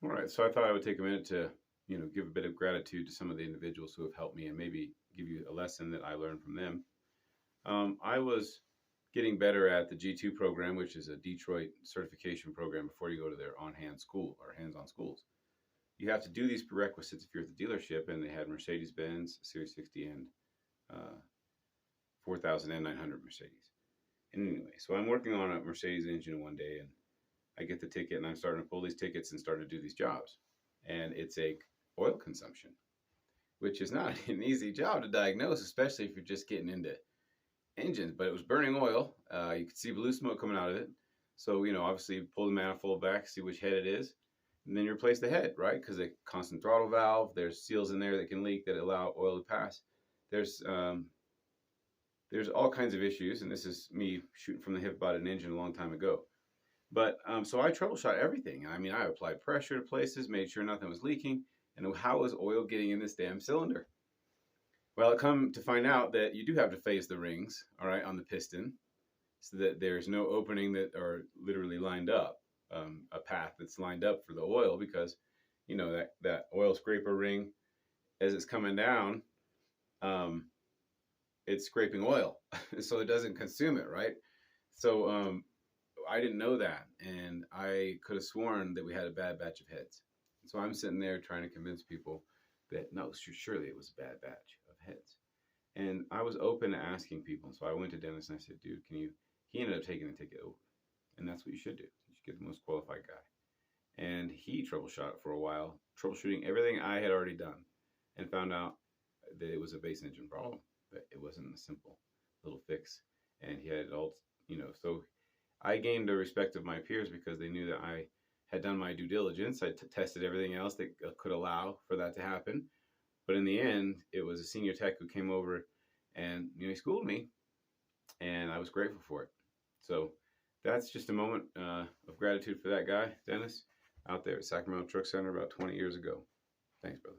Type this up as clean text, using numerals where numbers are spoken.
All right, so I thought I would take a minute to, give a bit of gratitude to some of the individuals who have helped me and maybe give you a lesson that I learned from them. I was getting better at the G2 program, which is a Detroit certification program before you go to their on-hand school or hands-on schools. You have to do these prerequisites if you're at the dealership, and they had Mercedes-Benz, Series 60, and uh, 4000 and 900 Mercedes. And anyway, so I'm working on a Mercedes engine one day, and I get the ticket, and I'm starting to pull these tickets and start to do these jobs. And it's a oil consumption, which is not an easy job to diagnose, especially if you're just getting into engines. But it was burning oil. You could see blue smoke coming out of it. So, obviously you pull the manifold back, see which head it is, and then you replace the head, right? Because the constant throttle valve, there's seals in there that can leak that allow oil to pass. There's there's all kinds of issues, and this is me shooting from the hip about an engine a long time ago. But so I troubleshot everything. I mean, I applied pressure to places, made sure nothing was leaking, and how was oil getting in this damn cylinder? Well, I come to find out that you do have to phase the rings, all right, on the piston, so that there's no opening that are literally lined up, a path that's lined up for the oil, because that oil scraper ring, as it's coming down, um, it's scraping oil, so it doesn't consume it, right? So I didn't know that, and I could have sworn that we had a bad batch of heads. So I'm sitting there trying to convince people that no, surely it was a bad batch of heads. And I was open to asking people. So I went to Dennis and I said, dude, can you? He ended up taking the ticket over, and that's what you should do. You should get the most qualified guy. And he troubleshot it for a while, troubleshooting everything I had already done, and found out that it was a base engine problem, but it wasn't a simple little fix. And he had it all, so I gained the respect of my peers because they knew that I had done my due diligence. I tested everything else that could allow for that to happen. But in the end, it was a senior tech who came over and he schooled me, and I was grateful for it. So that's just a moment of gratitude for that guy, Dennis, out there at Sacramento Truck Center about 20 years ago. Thanks, brother.